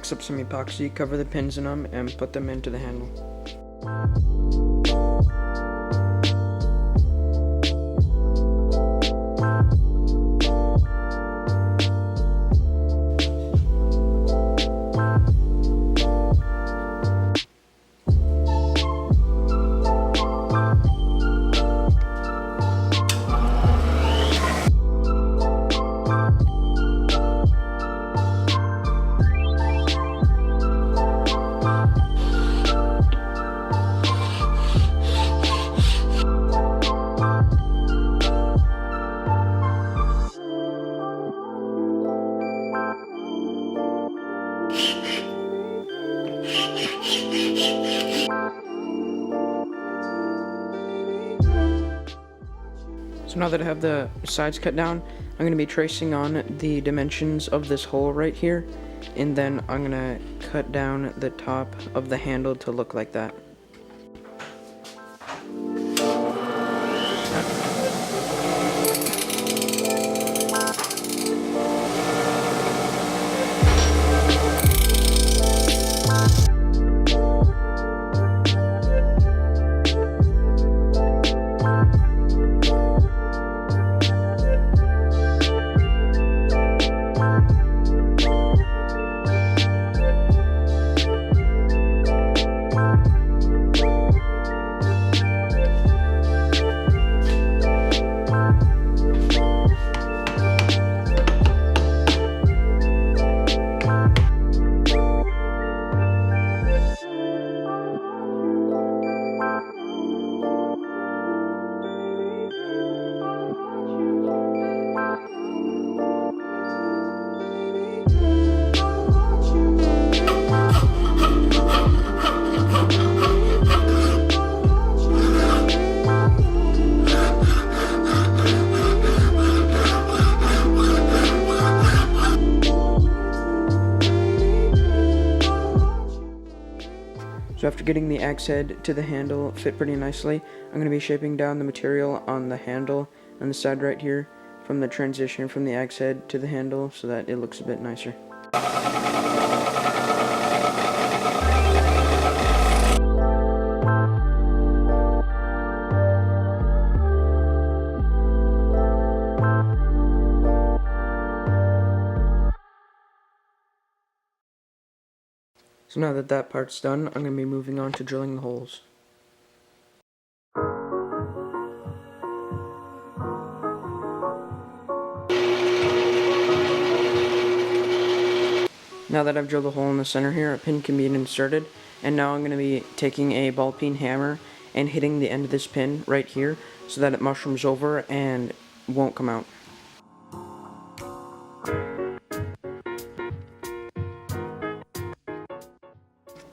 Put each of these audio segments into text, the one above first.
mix up some epoxy, cover the pins in them, and put them into the handle. So now that I have the sides cut down, I'm going to be tracing on the dimensions of this hole right here, and then I'm going to cut down the top of the handle to look like that. So after getting the axe head to the handle fit pretty nicely, I'm going to be shaping down the material on the handle on the side right here from the transition from the axe head to the handle so that it looks a bit nicer. So now that that part's done, I'm going to be moving on to drilling the holes. Now that I've drilled a hole in the center here, a pin can be inserted, and now I'm going to be taking a ball peen hammer and hitting the end of this pin right here so that it mushrooms over and won't come out.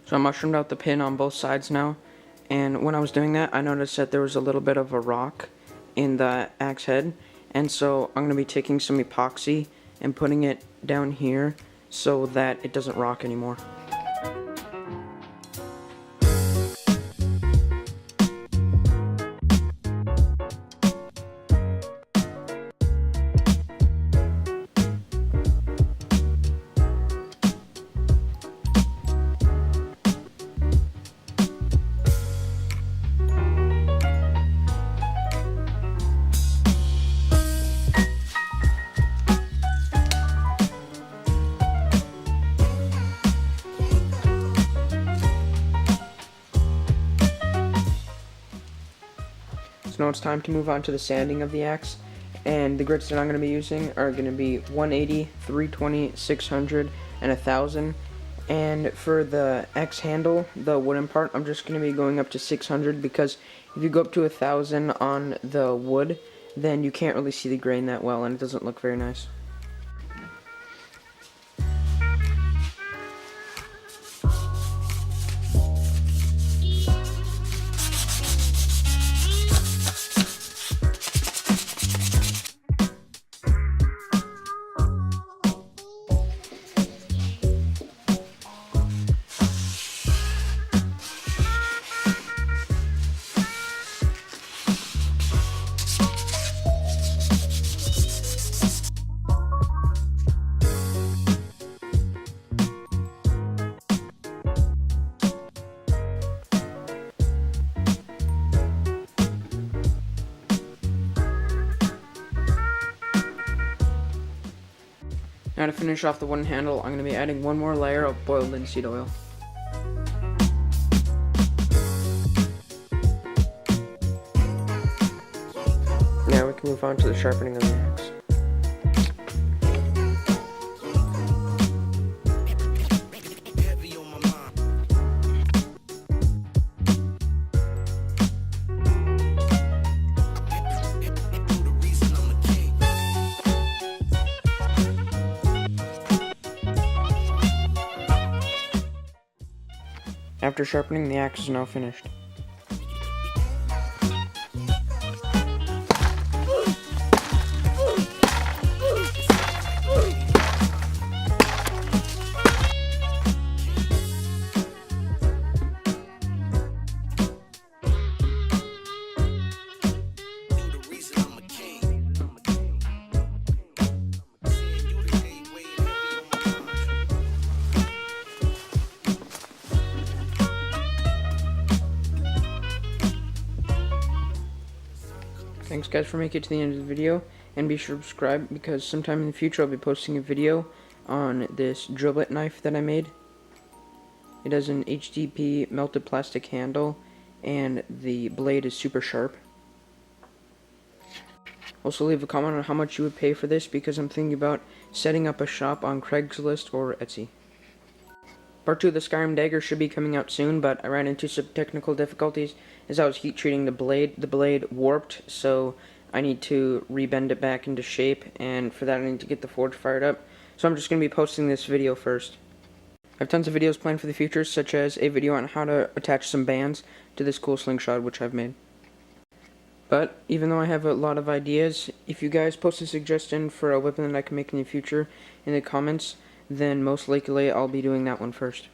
So I mushroomed out the pin on both sides now, and when I was doing that I noticed that there was a little bit of a rock in the axe head, and so I'm going to be taking some epoxy and putting it down here so that it doesn't rock anymore. So now it's time to move on to the sanding of the axe, and the grits that I'm going to be using are going to be 180, 320, 600, and 1000. And for the axe handle, the wooden part, I'm just going to be going up to 600 because if you go up to 1000 on the wood, then you can't really see the grain that well and it doesn't look very nice. Now to finish off the wooden handle, I'm going to be adding one more layer of boiled linseed oil. Now we can move on to the sharpening of the axe. After sharpening, the axe is now finished. Thanks guys for making it to the end of the video, and be sure to subscribe because sometime in the future I'll be posting a video on this drill bit knife that I made. It has an HDP melted plastic handle and the blade is super sharp. Also leave a comment on how much you would pay for this because I'm thinking about setting up a shop on Craigslist or Etsy. Part 2 of the Skyrim dagger should be coming out soon, but I ran into some technical difficulties as I was heat treating the blade. The blade warped, so I need to rebend it back into shape, and for that I need to get the forge fired up. So I'm just going to be posting this video first. I have tons of videos planned for the future, such as a video on how to attach some bands to this cool slingshot which I've made. But even though I have a lot of ideas, if you guys post a suggestion for a weapon that I can make in the future in the comments, then most likely I'll be doing that one first.